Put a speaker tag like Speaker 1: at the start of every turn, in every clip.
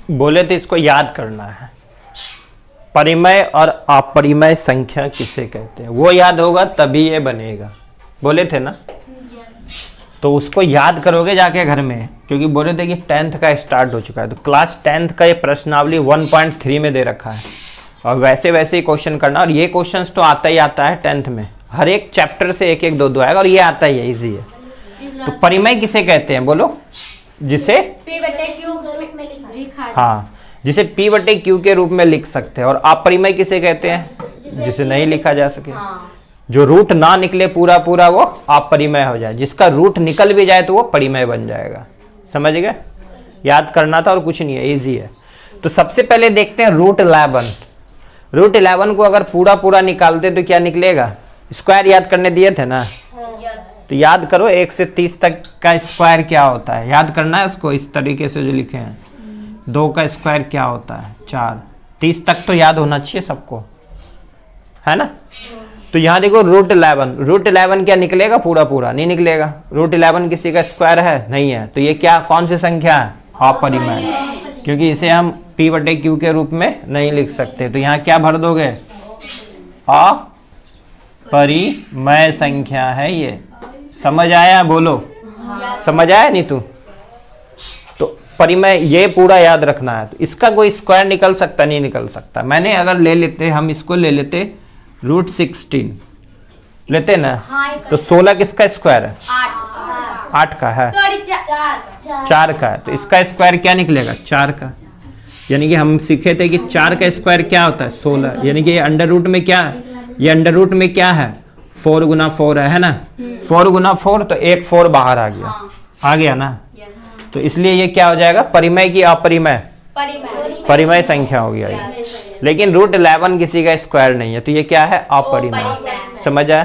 Speaker 1: बोले तो इसको याद करना है। परिमेय और अपरिमेय संख्या किसे कहते हैं, वो याद होगा तभी ये बनेगा। बोले थे ना, तो उसको याद करोगे जाके घर में, क्योंकि बोले थे कि 10th का स्टार्ट हो चुका है। तो क्लास 10th का ये प्रश्नावली 1.3 में दे रखा है, और वैसे वैसे ही क्वेश्चन करना। और ये क्वेश्चंस तो आता ही आता है 10th में, हर एक चैप्टर से एक एक दो दो आएगा, और ये आता ही है, इजी है। तो परिमेय किसे कहते हैं बोलो, जिसे हाँ, जिसे P बटे Q के रूप में लिख सकते हैं। और अपरिमेय किसे कहते हैं, जिसे नहीं लिखा जा सके। जो रूट ना निकले पूरा पूरा वो अपरिमेय हो जाए, जिसका रूट निकल भी जाए तो वो परिमेय बन जाएगा। समझ गए, याद करना था और कुछ नहीं है, इजी है। तो सबसे पहले देखते हैं रूट 11। रूट 11 को अगर पूरा पूरा निकालते तो क्या निकलेगा, स्क्वायर याद करने दिए थे ना, तो याद करो 1 से 30 तक का स्क्वायर क्या होता है, याद करना है उसको इस तरीके से जो लिखे हैं। 2 का स्क्वायर क्या होता है 4, 30 तक तो याद होना चाहिए सबको, है ना। तो यहाँ देखो रूट 11 क्या निकलेगा, पूरा पूरा नहीं निकलेगा। रूट 11 किसी का स्क्वायर है नहीं है, तो ये क्या कौन सी संख्या है, अपरिमेय, क्योंकि इसे हम P बटे Q के रूप में नहीं लिख सकते। तो यहाँ क्या भर दोगे, अपरिमेय संख्या है ये। समझ आया, बोलो समझ आया नहीं तू, तो परिमेय ये पूरा याद रखना है। तो इसका कोई स्क्वायर निकल सकता नहीं निकल सकता। मैंने अगर ले लेते, हम इसको ले लेते रूट 16 लेते ना, तो 16 किसका स्क्वायर है, 8 का है, 4 का है। तो इसका स्क्वायर क्या निकलेगा, 4 का। यानी कि हम सीखे थे कि 4 का स्क्वायर क्या होता है 16, यानी कि ये अंडर रूट में क्या है, ये अंडर रूट में क्या है 4 गुना 4 है ना। 4 गुना 4 तो एक 4 बाहर आ गया ना। तो इसलिए ये क्या हो जाएगा, परिमेय की अपरिमेय, परिमेय संख्या हो गया ये। लेकिन रूट 11 किसी का स्क्वायर नहीं है, तो ये क्या है, अपरिमेय। समझ आया।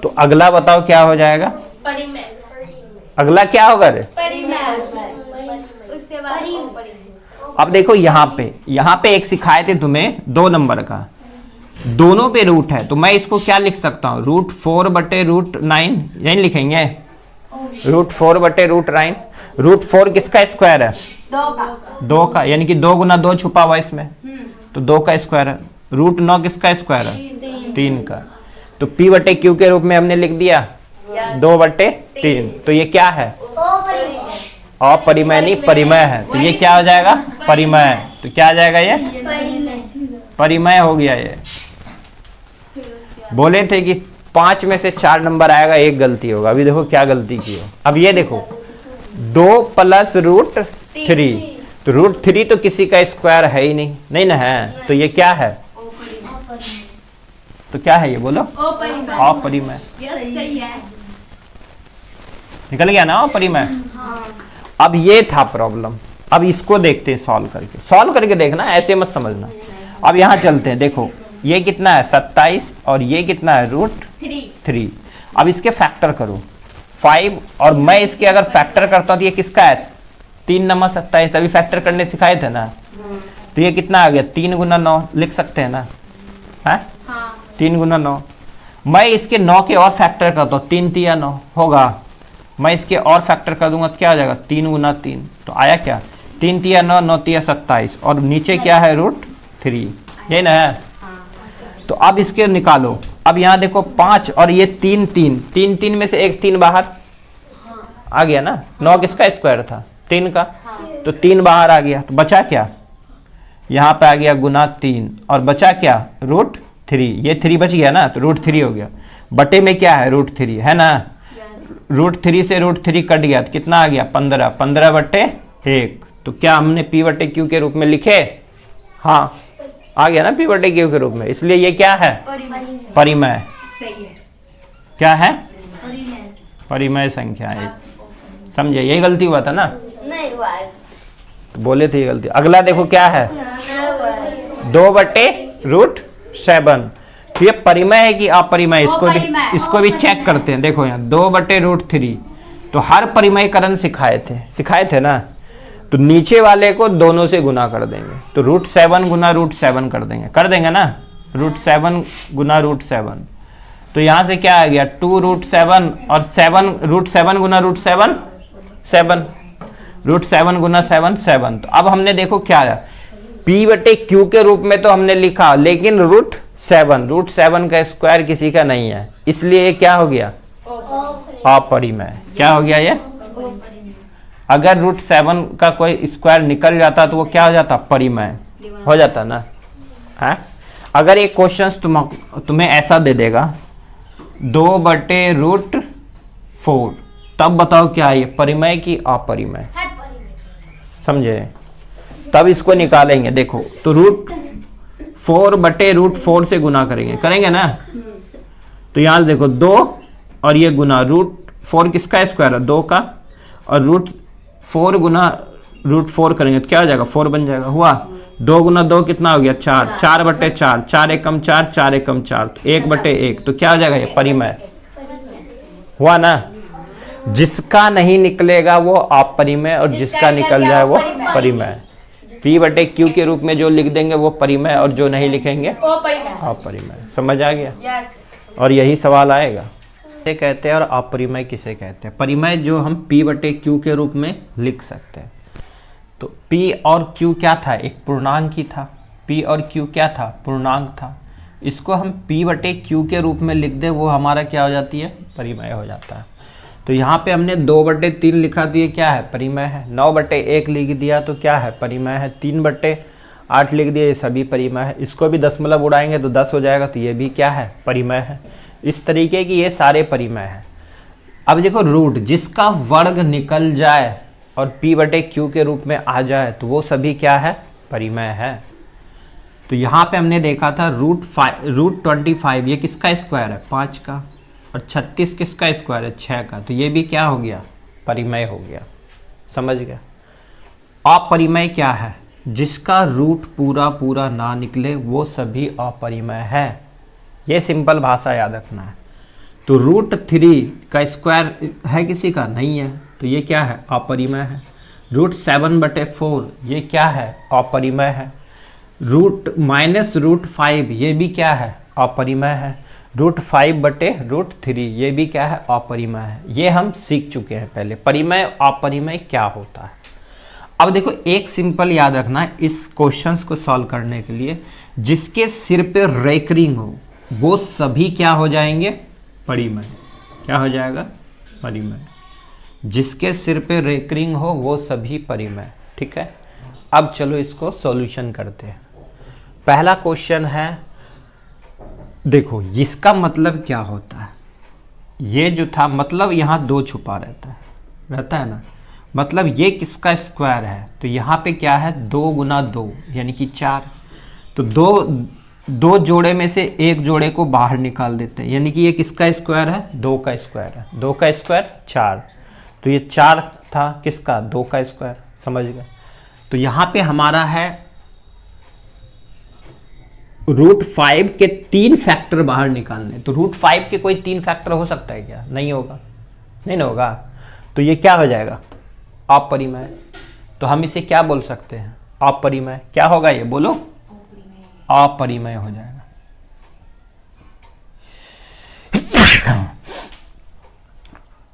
Speaker 1: तो अगला बताओ क्या हो जाएगा, अगला क्या होगा रे, अब देखो यहाँ पे एक सिखाए थे तुम्हें 2 नंबर का, दोनों पे रूट है। तो मैं इसको क्या लिख सकता हूँ, रूट 4 बटे रूट 9, यही लिखेंगे, रूट 4 बटे रूट 9। रूट 4 किसका स्क्वायर है, 2 का, यानी कि 2 गुना 2 छुपा हुआ इसमें, तो 2 का स्क्वायर है। रूट 9 किसका स्क्वायर है, 3 का। तो P बटे Q के रूप में हमने लिख दिया 2 बटे 3। तो ये क्या है, अपरिमेय नहीं परिमेय है। तो ये क्या हो जाएगा, परिमेय। तो क्या आ जाएगा, ये परिमेय हो गया। ये बोले थे कि 5 में से 4 नंबर आएगा, एक गलती होगा। अभी देखो क्या गलती की है। अब ये देखो 2 प्लस रूट 3, तो रूट 3 तो किसी का स्क्वायर है ही नहीं ना है। तो ये क्या है, तो क्या है ये बोलो, अपरिमेय। निकल गया ना अपरिमेय। अब ये था प्रॉब्लम। अब इसको देखते हैं सॉल्व करके देखना, ऐसे मत समझना। अब यहाँ चलते हैं, देखो ये कितना है 27 और ये कितना है रूट 3। अब इसके फैक्टर करो 5, और मैं इसके अगर फैक्टर करता हूँ तो ये किसका है, 3 नंबर 27। अभी फैक्टर करने सिखाए थे ना, तो ये कितना आ गया 3 गुना 9 लिख सकते हैं ना, है 3 गुना 9। मैं इसके 9 के और फैक्टर करता हूँ, 3 तिया 9 होगा। मैं इसके और फैक्टर कर दूंगा तो क्या आ जाएगा 3 गुना 3, तो आया क्या 3 तिया 9, 9 तिया 27, और नीचे क्या है रूट 3, यही ना है। तो अब इसके निकालो। अब यहाँ देखो 5 और ये 3 में से एक 3 बाहर आ गया ना। 9 किसका स्क्वायर था, 3 का, तो 3 बाहर आ गया। तो बचा क्या, यहाँ पे आ गया गुना 3, और बचा क्या रूट 3। ये 3 बच गया ना, तो रूट 3 हो गया। बटे में क्या है रूट 3 है ना, रूट 3 से रूट 3 कट गया तो कितना आ गया 15 बटे 1। तो क्या हमने P बटे Q के रूप में लिखे, हाँ आ गया ना P बटे Q के रूप में। इसलिए ये क्या है, परिमेय। क्या है, परिमेय संख्या है। समझे, यही गलती हुआ था ना,
Speaker 2: नहीं हुआ है।
Speaker 1: तो बोले थे ये गलती। अगला देखो क्या है 2 बटे रूट 7। तो ये परिमेय है कि अपरिमेय, इसको भी चेक करते हैं। देखो यहाँ 2 बटे रूट 3, तो हर परिमेयकरण सिखाए थे ना। तो नीचे वाले को दोनों से गुना कर देंगे, तो रूट 7 गुना रूट 7 कर देंगे ना, रूट 7 गुना रूट 7। तो यहाँ से क्या आ गया 2 रूट 7, और 7 रूट 7 गुना रूट 7 7। √7 गुना 7 7। तो अब हमने देखो क्या है, P बटे Q के रूप में तो हमने लिखा, लेकिन √7 का स्क्वायर किसी का नहीं है, इसलिए ये क्या हो गया, अपरिमेय। क्या हो गया ये, अगर √7 का कोई स्क्वायर निकल जाता तो वो क्या हो जाता, परिमेय हो जाता ना है। अगर ये क्वेश्चंस तुम्हें ऐसा दे देगा 2/√4, तब बताओ क्या है ये, परिमेय की अपरिमेय, समझे, तब इसको निकालेंगे। देखो तो √4 से गुना करेंगे ना, तो यहां से देखो 2 और ये गुना √4 किसका स्क्वायर है, 2 का, और √4 गुना √4 करेंगे तो क्या हो जाएगा, 4 बन जाएगा। हुआ 2 गुना 2 कितना हो गया, 4, 4/4, 4 एकम 4, 4 एकम 4, तो 1/1, तो क्या हो जाएगा ये, परिमेय हुआ ना। जिसका नहीं निकलेगा वो अपरिमेय, और जिसका निकल जाए वो परिमेय। P बटे Q के रूप में जो लिख देंगे वो परिमेय, और जो नहीं लिखेंगे अपरिमेय। समझ आ गया, और यही सवाल आएगा। किसे कहते हैं और अपरिमेय किसे कहते हैं। परिमेय जो हम P बटे Q के रूप में लिख सकते हैं। तो P और Q क्या था, एक पूर्णांक ही था। P और Q क्या था, पूर्णांक था। इसको हम P बटे Q के रूप में लिख दे, वो हमारा क्या हो जाती है, परिमेय हो जाता है। तो यहाँ पे हमने 2/3 लिखा दिया, क्या है, परिमेय है। 9/1 लिख दिया तो क्या है, परिमेय है। 3/8 लिख दिया, ये सभी परिमेय है। इसको भी दशमलव उड़ाएंगे तो 10 हो जाएगा, तो ये भी क्या है, परिमेय है। इस तरीके की ये सारे परिमेय है। अब देखो रूट जिसका वर्ग निकल जाए और P बटे Q के रूप में आ जाए तो वो सभी क्या है, परिमेय है। तो यहाँ पे हमने देखा था √25 ये किसका स्क्वायर है, 5 का, और 36 किसका स्क्वायर है, 6 का, तो ये भी क्या हो गया, परिमेय हो गया। समझ गया। अपरिमेय क्या है, जिसका रूट पूरा ना निकले वो सभी अपरिमेय है। ये सिंपल भाषा याद रखना है। तो √3 का स्क्वायर है किसी का, नहीं है, तो ये क्या है, अपरिमेय है। √7/4 ये क्या है, अपरिमेय है। -√5 ये भी क्या है, अपरिमेय है। √5/√3 ये भी क्या है, अपरिमेय है। ये हम सीख चुके हैं पहले, परिमेय अपरिमेय क्या होता है। अब देखो एक सिंपल याद रखना है इस क्वेश्चंस को सॉल्व करने के लिए, जिसके सिर पे रेकरिंग हो वो सभी क्या हो जाएंगे, परिमेय। क्या हो जाएगा, परिमेय। जिसके सिर पे रेकरिंग हो वो सभी परिमेय। ठीक है। अब चलो इसको सॉल्यूशन करते हैं। पहला क्वेश्चन है, देखो इसका मतलब क्या होता है। ये जो था मतलब यहाँ 2 छुपा रहता है ना, मतलब ये किसका स्क्वायर है, तो यहाँ पे क्या है, 2 गुना 2 यानी कि 4। तो दो जोड़े में से एक जोड़े को बाहर निकाल देते हैं, यानी कि ये किसका स्क्वायर है, 2 का स्क्वायर है। 2 का स्क्वायर 4, तो ये 4 था किसका, 2 का स्क्वायर। समझ गए। तो यहाँ पे हमारा है √5 के 3 फैक्टर बाहर निकालने। तो √5 के कोई 3 फैक्टर हो सकता है क्या, नहीं होगा, नहीं ना होगा। तो ये क्या हो जाएगा, अपरिमेय। तो हम इसे क्या बोल सकते हैं, अपरिमेय। क्या होगा ये, बोलो, अपरिमेय हो जाएगा।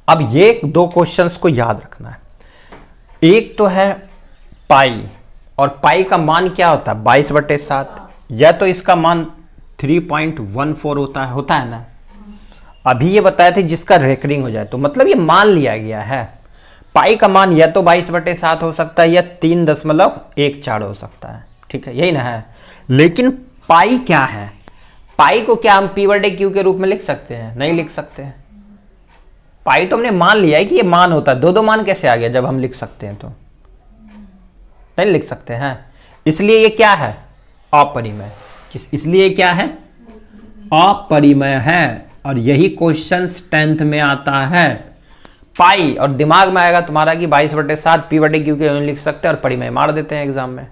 Speaker 1: अब ये 2 क्वेश्चंस को याद रखना है। एक तो है पाई, और पाई का मान क्या होता है, 22/7, या तो इसका मान 3.14 होता है ना। अभी ये बताए थे जिसका रेकरिंग हो जाए, तो मतलब ये मान लिया गया है। पाई का मान या तो 22/7 हो सकता है या 3.14 हो सकता है। ठीक है, यही ना है। लेकिन पाई क्या है, पाई को क्या हम P बटे Q के रूप में लिख सकते हैं, नहीं लिख सकते हैं। पाई तो हमने मान लिया है कि ये मान होता है। 2 मान कैसे आ गया, जब हम लिख सकते हैं तो नहीं लिख सकते हैं। इसलिए ये क्या है, अपरिमेय। इसलिए क्या है, अपरिमेय है। और यही क्वेश्चन 10th में आता है। पाई और दिमाग में आएगा तुम्हारा कि 22/7 P बटे Q के लिख सकते हैं और परिमेय मार देते हैं एग्जाम में,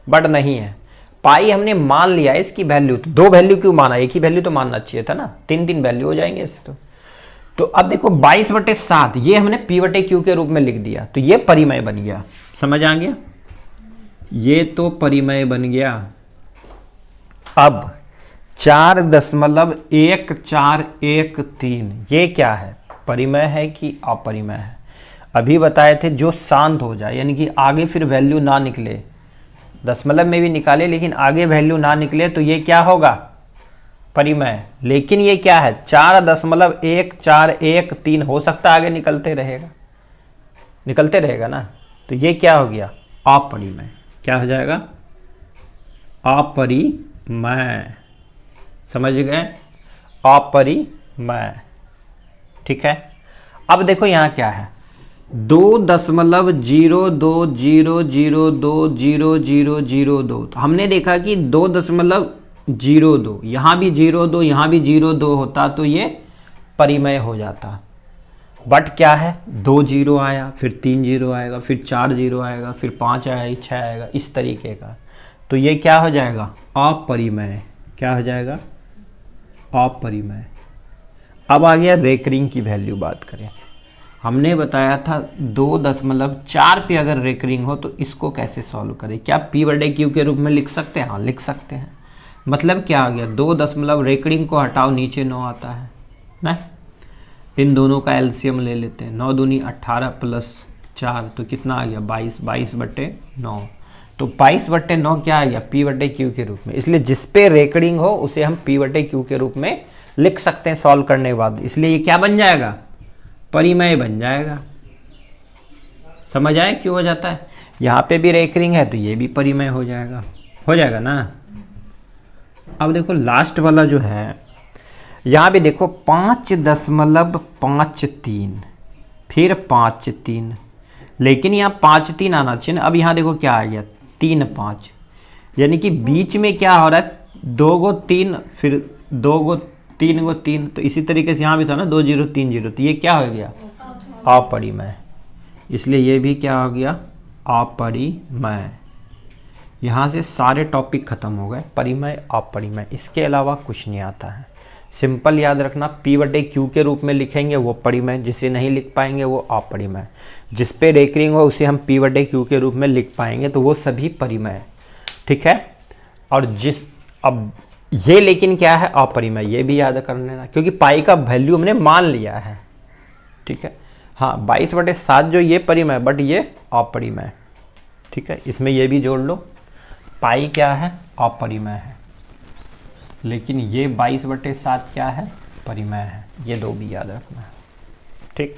Speaker 1: बट नहीं है। पाई हमने मान लिया इसकी वैल्यू, तो 2 वैल्यू क्यों माना, एक ही वैल्यू तो मानना चाहिए था ना। 3 वैल्यू हो जाएंगे इससे। तो अब देखो 22/7 ये हमने P बटे Q के रूप में लिख दिया, तो ये परिमेय बन गया। समझ आ गया, ये तो परिमेय बन गया। अब 4.1413 ये क्या है, परिमेय है कि अपरिमेय है। अभी बताए थे जो शांत हो जाए, यानी कि आगे फिर वैल्यू ना निकले, दशमलव में भी निकाले लेकिन आगे वैल्यू ना निकले, तो ये क्या होगा, परिमेय। लेकिन ये क्या है, 4.141 हो सकता है आगे निकलते रहेगा ना, तो ये क्या हो गया, अपरिमेय। क्या हो जाएगा, अपरिमेय। समझ गए, अपरिमेय। ठीक है। अब देखो यहाँ क्या है, 2.02000200002। तो हमने देखा कि 2.02, यहाँ भी 02, यहाँ भी 02 होता तो ये परिमेय हो जाता। बट क्या है, 2 जीरो आया, फिर 3 जीरो आएगा, फिर 4 जीरो आएगा, फिर 5 आएगा, 6 आएगा, इस तरीके का, तो ये क्या हो जाएगा, अपरिमेय। क्या हो जाएगा, अपरिमेय। अब आ गया रेकरिंग की वैल्यू बात करें। हमने बताया था 2.4 पे अगर रेकरिंग हो तो इसको कैसे सॉल्व करें, क्या p/q के रूप में लिख सकते हैं, हाँ लिख सकते हैं। मतलब क्या आ गया, 2 रेकरिंग को हटाओ, नीचे 9 आता है ना, इन दोनों का एलसीएम ले लेते हैं, 9 दूनी 18 प्लस 4 तो कितना आ गया, 22, 22/9। तो 22/9 क्या आ गया, p/q के रूप में। इसलिए जिस पे रेकरिंग हो उसे हम p/q के रूप में लिख सकते हैं सॉल्व करने के बाद। इसलिए ये क्या बन जाएगा, परिमेय बन जाएगा। समझ आए क्यों हो जाता है, यहाँ पे भी रेकरिंग है तो ये भी परिमेय हो जाएगा ना। अब देखो लास्ट वाला जो है, यहाँ भी देखो 5.53, फिर 5.3, लेकिन यहाँ 5.3 आना चाहिए ना। अब यहाँ देखो क्या आ गया, 3.5, यानी कि बीच में क्या हो रहा है, 2 गो 3, फिर 2 गो 3 गो 3, तो इसी तरीके से यहाँ भी था ना 2 0 3 0, तो ये क्या हो गया, अपरिमेय। इसलिए ये भी क्या हो गया, अपरिमेय। यहाँ से सारे टॉपिक खत्म हो गए, परिमेय अपरिमेय, इसके अलावा कुछ नहीं आता है। सिंपल याद रखना, p/q के रूप में लिखेंगे वो परिमेय, जिसे नहीं लिख पाएंगे वो अपरिमेय। जिस पे रेकरिंग हो उसे हम p/q के रूप में लिख पाएंगे तो वो सभी परिमेय। ठीक है। और अब ये लेकिन क्या है, अपरिमेय, ये भी याद कर लेना, क्योंकि पाई का वैल्यू हमने मान लिया है। ठीक है। हाँ 22/7 जो ये परिमेय, बट ये अपरिमेय। ठीक है, इसमें ये भी जोड़ लो, पाई क्या है, अपरिमेय है, लेकिन ये 22/7 क्या है, परिमेय है। ये दो भी याद रखना है। ठीक।